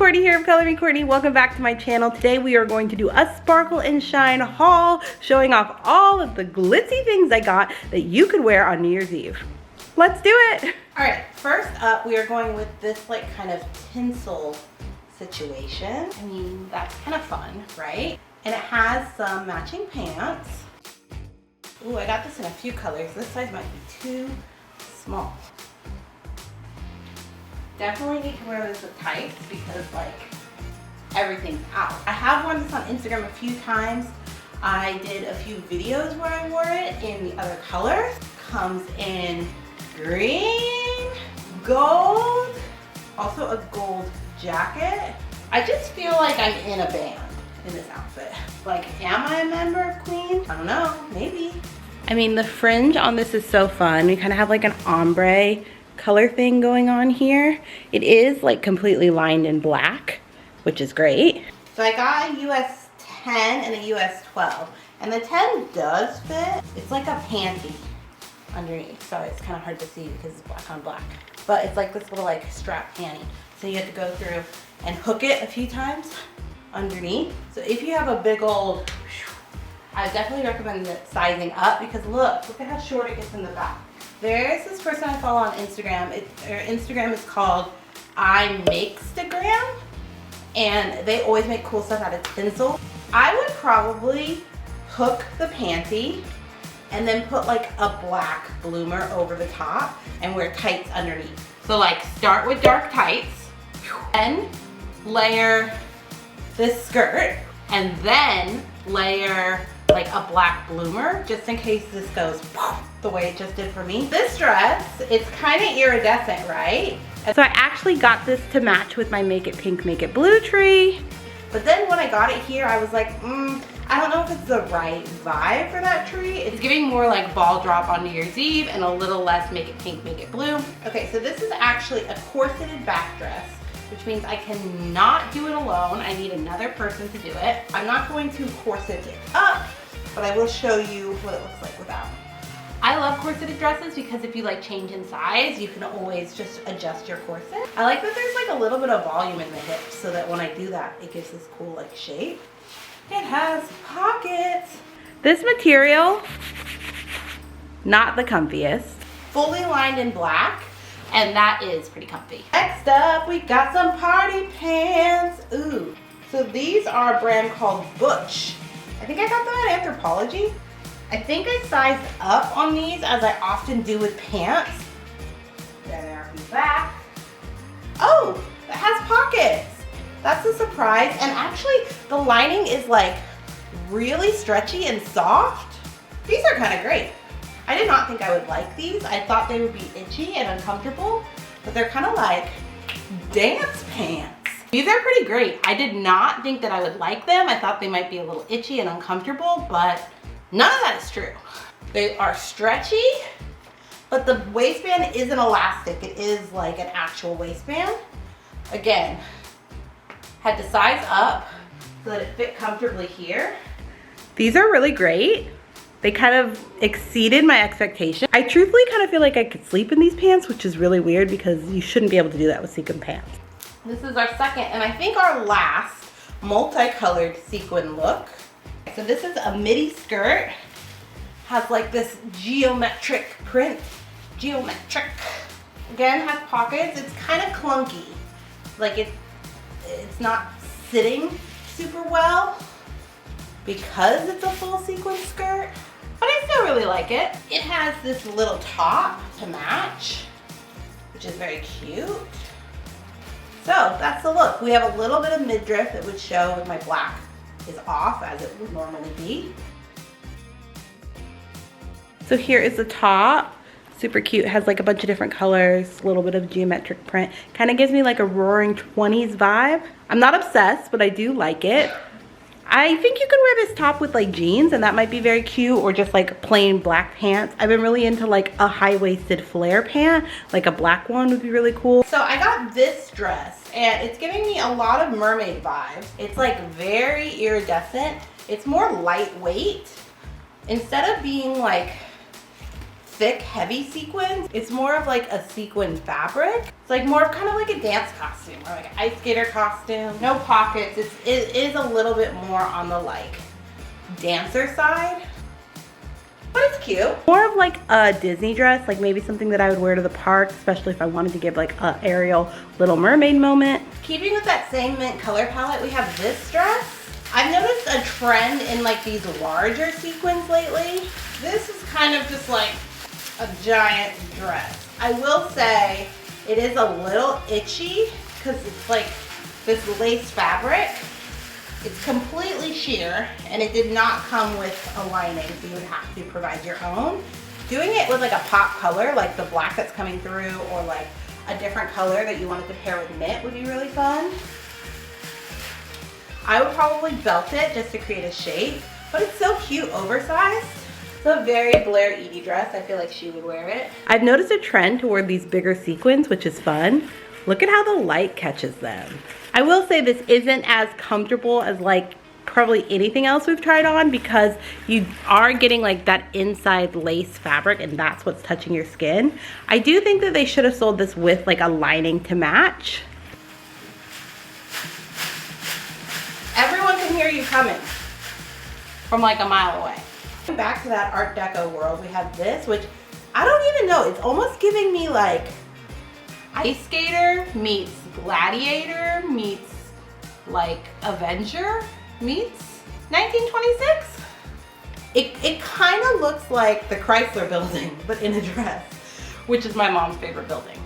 Courtney here of Color Me Courtney. Welcome back to my channel. Today we are going to do a sparkle and shine haul, showing off all of the glitzy things I got that you could wear on New Year's Eve. Let's do it. All right, first up we are going with this like kind of tinsel situation. I mean, that's kind of fun, right? And it has some matching pants. Ooh, I got this in a few colors. This size might be too small. Definitely need to wear this with tights because like everything's out. I have worn this on Instagram a few times. I did a few videos where I wore it in the other colors. Comes in green, gold, also a gold jacket. I just feel like I'm in a band in this outfit. Like, am I a member of Queen? I don't know, maybe. I mean, the fringe on this is so fun. We kind of have like an ombre color thing going on here. It is like completely lined in black, which is great. So I got a US 10 and a US 12, and the 10 does fit. It's like a panty underneath. Sorry, it's kind of hard to see because it's black on black, but it's like this little like strap panty. So you have to go through and hook it a few times underneath. So if you have a big old, I definitely recommend sizing up because look at how short it gets in the back. There's this person I follow on Instagram. Their Instagram is called iMakestagram, and they always make cool stuff out of tinsel. I would probably hook the panty and then put like a black bloomer over the top and wear tights underneath. So like start with dark tights, then layer this skirt, and then layer like a black bloomer just in case this goes the way it just did for me. This dress, it's kind of iridescent, right? So I actually got this to match with my Make It Pink, Make It Blue tree. But then when I got it here, I was like, I don't know if it's the right vibe for that tree. It's giving more like ball drop on New Year's Eve and a little less Make It Pink, Make It Blue. Okay, so this is actually a corseted back dress, which means I cannot do it alone. I need another person to do it. I'm not going to corset it up, but I will show you what it looks like without. I love corseted dresses because if you like change in size, you can always just adjust your corset. I like that there's like a little bit of volume in the hips so that when I do that, it gives this cool like shape. It has pockets. This material, not the comfiest. Fully lined in black, and that is pretty comfy. Next up, we got some party pants. Ooh, so these are a brand called Butch. I think I got them at Anthropologie. I think I sized up on these as I often do with pants. There they are from the back. Oh, it has pockets. That's a surprise. And actually the lining is like really stretchy and soft. These are kind of great. I did not think I would like these. I thought they would be itchy and uncomfortable, but they're kind of like dance pants. These are pretty great. I did not think that I would like them. I thought they might be a little itchy and uncomfortable, but none of that is true. They are stretchy, but the waistband isn't elastic. It is like an actual waistband. Again, had to size up so that it fit comfortably here. These are really great. They kind of exceeded my expectation. I truthfully kind of feel like I could sleep in these pants, which is really weird because you shouldn't be able to do that with sequin pants. This is our second, and I think our last multicolored sequin look. So this is a midi skirt. Has like this geometric print. Geometric. Again, has pockets. It's kind of clunky. Like it's not sitting super well because it's a full sequin skirt, but I still really like it. It has this little top to match, which is very cute. So that's the look. We have a little bit of midriff that would show when my black is off as it would normally be. So here is the top. Super cute. Has like a bunch of different colors, a little bit of geometric print. Kind of gives me like a roaring 20s vibe. I'm not obsessed, but I do like it. I think you could wear this top with like jeans and that might be very cute, or just like plain black pants. I've been really into like a high-waisted flare pant, like a black one would be really cool. So I got this dress and it's giving me a lot of mermaid vibes. It's like very iridescent. It's more lightweight. Instead of being like thick, heavy sequins. It's more of like a sequin fabric. It's like more of kind of like a dance costume or like an ice skater costume. No pockets. It is a little bit more on the like dancer side. But it's cute. More of like a Disney dress, like maybe something that I would wear to the park, especially if I wanted to give like a Ariel Little Mermaid moment. Keeping with that same mint color palette, we have this dress. I've noticed a trend in like these larger sequins lately. This is kind of just like a giant dress. I will say it is a little itchy because it's like this lace fabric. It's completely sheer and it did not come with a lining, so you would have to provide your own. Doing it with like a pop color, like the black that's coming through, or like a different color that you wanted to pair with knit would be really fun. I would probably belt it just to create a shape, but it's so cute, oversized. It's a very Blair Edie dress. I feel like she would wear it. I've noticed a trend toward these bigger sequins, which is fun. Look at how the light catches them. I will say this isn't as comfortable as like probably anything else we've tried on, because you are getting like that inside lace fabric and that's what's touching your skin. I do think that they should have sold this with like a lining to match. Everyone can hear you coming from like a mile away. Back to that Art Deco world, we have this, which I don't even know, it's almost giving me like Ice Skater meets Gladiator meets like Avenger meets 1926. It kind of looks like the Chrysler building, but in a dress, which is my mom's favorite building.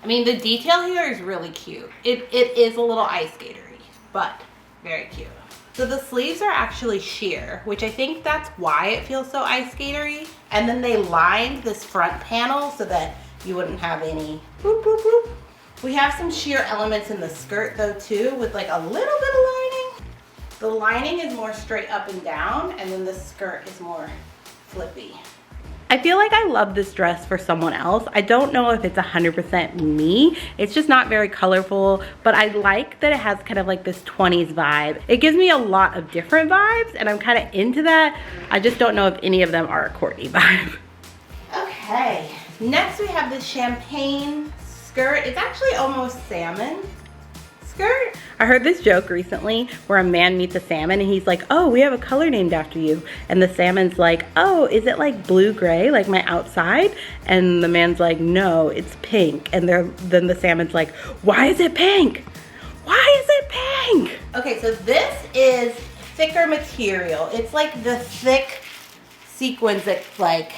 I mean, the detail here is really cute. It is a little ice skatery, but very cute. So the sleeves are actually sheer, which I think that's why it feels so ice skatery. And then they lined this front panel so that you wouldn't have any boop, boop, boop. We have some sheer elements in the skirt though too, with like a little bit of lining. The lining is more straight up and down, and then the skirt is more flippy. I feel like I love this dress for someone else. I don't know if it's 100% me. It's just not very colorful, but I like that it has kind of like this 20s vibe. It gives me a lot of different vibes and I'm kind of into that. I just don't know if any of them are a Courtney vibe. Okay. Next we have this champagne skirt. It's actually almost salmon skirt. I heard this joke recently where a man meets a salmon and he's like, oh, we have a color named after you. And the salmon's like, oh, is it like blue-gray, like my outside? And the man's like, no, it's pink. And then the salmon's like, why is it pink? Why is it pink? Okay, so this is thicker material. It's like the thick sequins that like,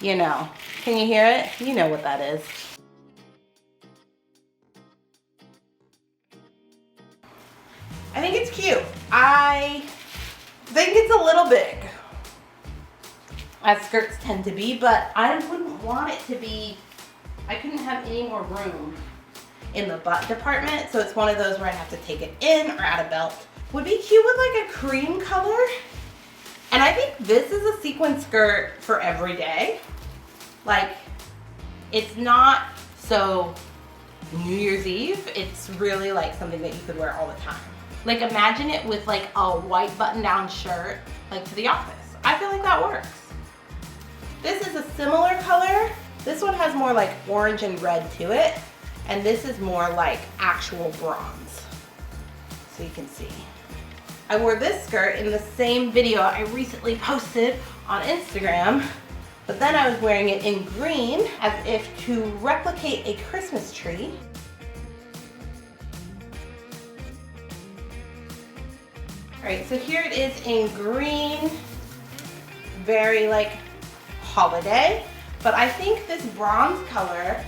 you know, can you hear it? You know what that is. I think it's cute. I think it's a little big, as skirts tend to be, but I wouldn't want it to be, I couldn't have any more room in the butt department, so it's one of those where I have to take it in or add a belt. Would be cute with like a cream color. And I think this is a sequin skirt for every day. Like, it's not so New Year's Eve, it's really like something that you could wear all the time. Like, imagine it with like a white button-down shirt, like to the office. I feel like that works. This is a similar color. This one has more like orange and red to it. And this is more like actual bronze. So you can see. I wore this skirt in the same video I recently posted on Instagram, but then I was wearing it in green as if to replicate a Christmas tree. All right, so here it is in green, very like holiday, but I think this bronze color,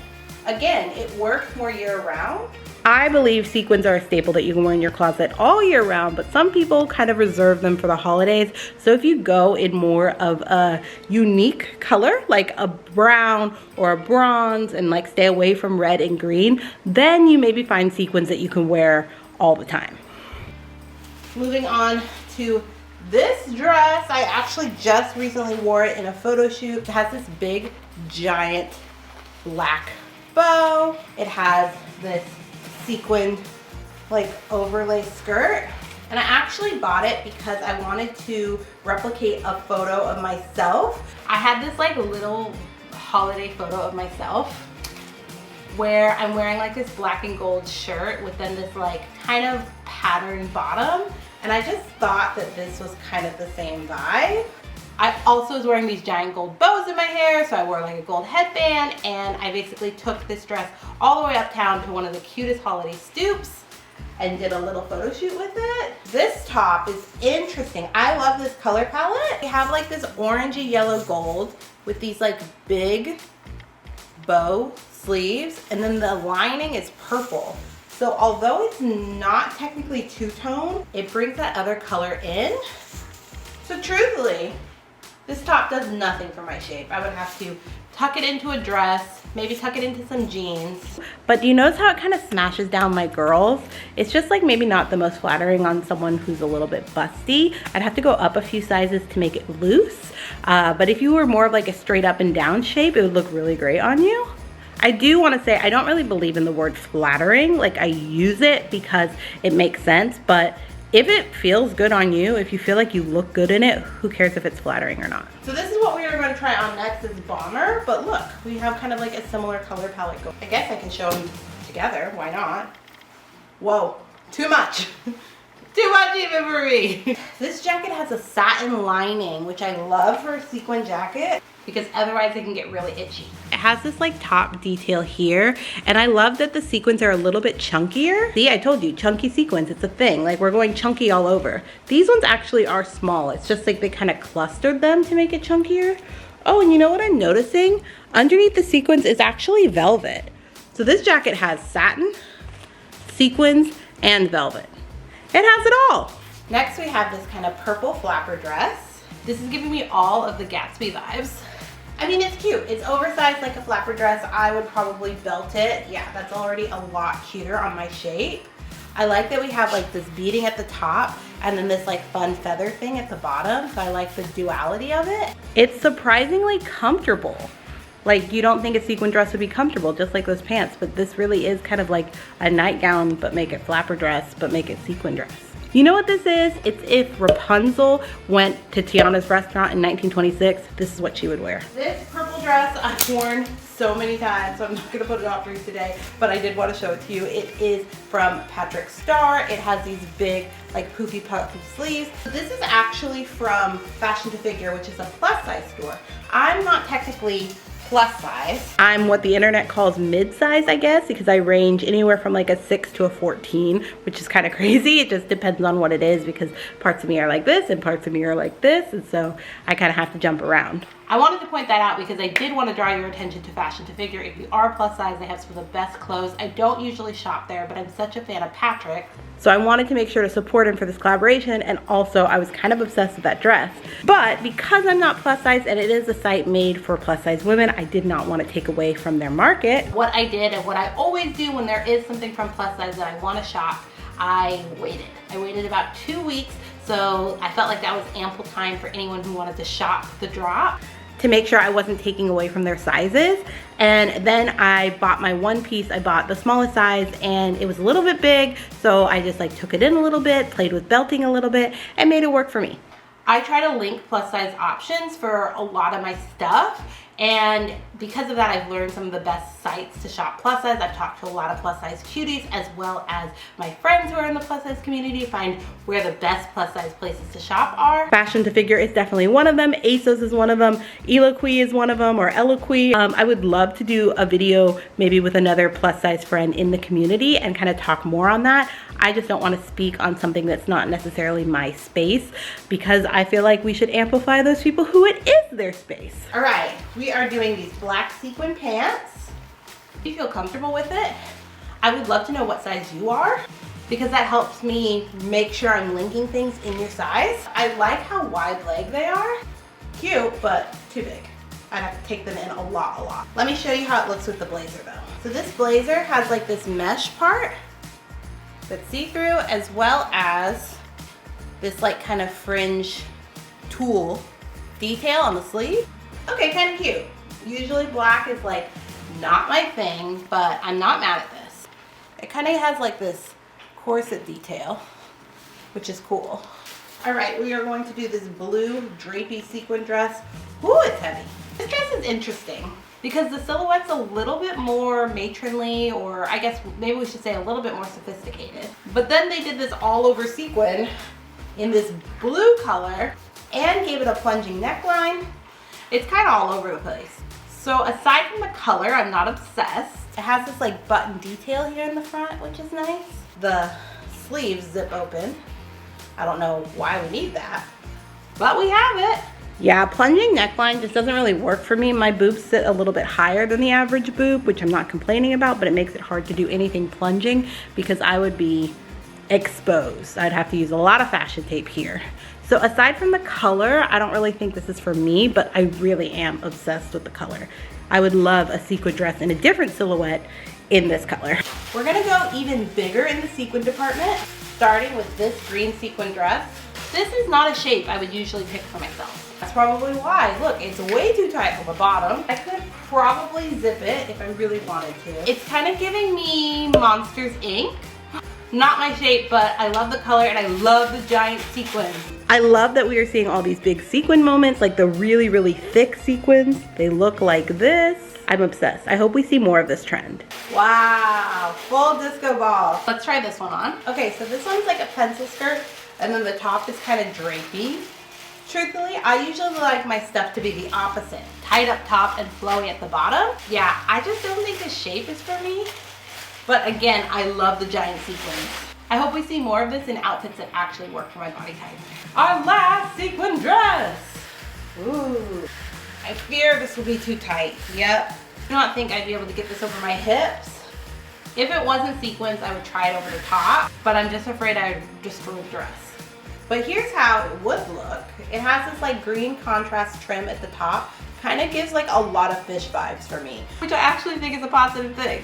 again, it works more year round. I believe sequins are a staple that you can wear in your closet all year round, but some people kind of reserve them for the holidays. So if you go in more of a unique color, like a brown or a bronze, and like stay away from red and green, then you maybe find sequins that you can wear all the time. Moving on to this dress, I actually just recently wore it in a photo shoot. It has this big, giant black bow. It has this sequined like overlay skirt. And I actually bought it because I wanted to replicate a photo of myself. I had this like little holiday photo of myself where I'm wearing like this black and gold shirt with then this like kind of patterned bottom. And I just thought that this was kind of the same vibe. I also was wearing these giant gold bows in my hair, so I wore like a gold headband, and I basically took this dress all the way uptown to one of the cutest holiday stoops and did a little photo shoot with it. This top is interesting. I love this color palette. They have like this orangey yellow gold with these like big bow sleeves, and then the lining is purple. So although it's not technically two-tone, it brings that other color in. So truthfully, this top does nothing for my shape. I would have to tuck it into a dress, maybe tuck it into some jeans. But do you notice how it kind of smashes down my girls? It's just like maybe not the most flattering on someone who's a little bit busty. I'd have to go up a few sizes to make it loose. But if you were more of like a straight up and down shape, it would look really great on you. I do want to say I don't really believe in the word flattering. Like, I use it because it makes sense, but if it feels good on you, if you feel like you look good in it, who cares if it's flattering or not? So this is what we are going to try on next, is Bomber. But look, we have kind of like a similar color palette going. I guess I can show them together. Why not? Whoa, too much. Too much even for me. This jacket has a satin lining, which I love for a sequin jacket because otherwise it can get really itchy. It has this like top detail here, and I love that the sequins are a little bit chunkier. See, I told you, chunky sequins, it's a thing. Like, we're going chunky all over. These ones actually are small. It's just like they kind of clustered them to make it chunkier. Oh, and you know what I'm noticing? Underneath the sequins is actually velvet. So this jacket has satin, sequins, and velvet. It has it all. Next we have this kind of purple flapper dress. This is giving me all of the Gatsby vibes. I mean, it's cute. It's oversized like a flapper dress. I would probably belt it. Yeah, that's already a lot cuter on my shape. I like that we have like this beading at the top and then this like fun feather thing at the bottom. So I like the duality of it. It's surprisingly comfortable. Like, you don't think a sequin dress would be comfortable, just like those pants, but this really is kind of like a nightgown, but make it flapper dress, but make it sequin dress. You know what this is? It's if Rapunzel went to Tiana's restaurant in 1926, this is what she would wear. This purple dress I've worn so many times, so I'm not gonna put it off for you today, but I did want to show it to you. It is from Patrick Starr. It has these big, like poofy puffy sleeves. This is actually from Fashion to Figure, which is a plus size store. I'm not technically plus size. I'm what the internet calls mid-size, I guess, because I range anywhere from like a 6 to a 14, which is kind of crazy. It just depends on what it is, because parts of me are like this and parts of me are like this, and so I kind of have to jump around. I wanted to point that out because I did want to draw your attention to Fashion to Figure. If you are plus size, they have some of the best clothes. I don't usually shop there, but I'm such a fan of Patrick. So I wanted to make sure to support him for this collaboration, and also I was kind of obsessed with that dress. But because I'm not plus size and it is a site made for plus size women, I did not want to take away from their market. What I did, and what I always do when there is something from plus size that I want to shop, I waited. I waited about 2 weeks, so I felt like that was ample time for anyone who wanted to shop the drop, to make sure I wasn't taking away from their sizes. And then I bought my one piece. I bought the smallest size, and it was a little bit big, so I just like took it in a little bit, played with belting a little bit, and made it work for me. I try to link plus size options for a lot of my stuff, and because of that, I've learned some of the best sites to shop plus size. I've talked to a lot of plus size cuties, as well as my friends who are in the plus size community, to find where the best plus size places to shop are. Fashion to Figure is definitely one of them. ASOS is one of them. Eloquii is one of them, or Eloquii. I would love to do a video maybe with another plus size friend in the community and kind of talk more on that. I just don't want to speak on something that's not necessarily my space, because I feel like we should amplify those people who it is their space. All right, we are doing these black sequin pants. Do you feel comfortable with it? I would love to know what size you are, because that helps me make sure I'm linking things in your size. I like how wide leg they are. Cute, but too big. I'd have to take them in a lot. Let me show you how it looks with the blazer though. So this blazer has like this mesh part that's see-through, as well as this like kind of fringe tulle detail on the sleeve. Okay, kind of cute. Usually black is like not my thing, but I'm not mad at this. It kind of has like this corset detail, which is cool. All right, we are going to do this blue drapey sequin dress. Ooh, it's heavy. This dress is interesting because the silhouette's a little bit more matronly, or I guess maybe we should say a little bit more sophisticated. But then they did this all over sequin in this blue color and gave it a plunging neckline. It's kind of all over the place. So aside from the color, I'm not obsessed. It has this like button detail here in the front, which is nice. The sleeves zip open. I don't know why we need that, but we have it. Yeah, plunging neckline just doesn't really work for me. My boobs sit a little bit higher than the average boob, which I'm not complaining about, but it makes it hard to do anything plunging because I would be exposed. I'd have to use a lot of fashion tape here. So aside from the color, I don't really think this is for me, but I really am obsessed with the color. I would love a sequin dress in a different silhouette in this color. We're gonna go even bigger in the sequin department, starting with this green sequin dress. This is not a shape I would usually pick for myself. That's probably why. Look, it's way too tight on the bottom. I could probably zip it if I really wanted to. It's kind of giving me Monsters Inc. Not my shape, but I love the color and I love the giant sequins. I love that we are seeing all these big sequin moments, like the really, really thick sequins. They look like this. I'm obsessed. I hope we see more of this trend. Wow, full disco ball. Let's try this one on. Okay, so this one's like a pencil skirt and then the top is kind of drapey. Truthfully, I usually like my stuff to be the opposite. Tight up top and flowy at the bottom. Yeah, I just don't think the shape is for me. But again, I love the giant sequins. I hope we see more of this in outfits that actually work for my body type. Our last sequin dress. Ooh, I fear this will be too tight. Yep. I do not think I'd be able to get this over my hips. If it wasn't sequins, I would try it over the top, but I'm just afraid I would destroy the dress. But here's how it would look. It has this like green contrast trim at the top. Kind of gives like a lot of fish vibes for me, which I actually think is a positive thing.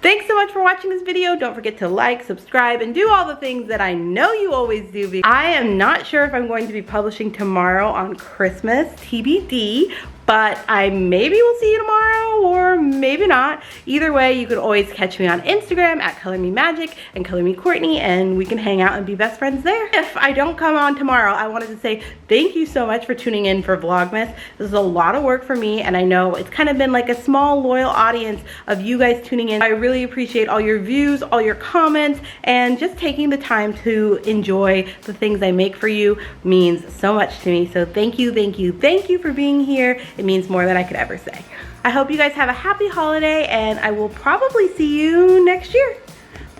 Thanks so much for watching this video. Don't forget to like, subscribe, and do all the things that I know you always do. I am not sure if I'm going to be publishing tomorrow on Christmas, TBD, but I maybe will see you tomorrow or maybe not. Either way, you could always catch me on Instagram at ColorMeMagic and ColorMeCourtney, and we can hang out and be best friends there. If I don't come on tomorrow, I wanted to say thank you so much for tuning in for Vlogmas. This is a lot of work for me, and I know it's kind of been like a small loyal audience of you guys tuning in. I really appreciate all your views, all your comments, and just taking the time to enjoy the things I make for you means so much to me. So thank you, thank you, thank you for being here. It means more than I could ever say. I hope you guys have a happy holiday, and I will probably see you next year.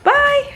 Bye.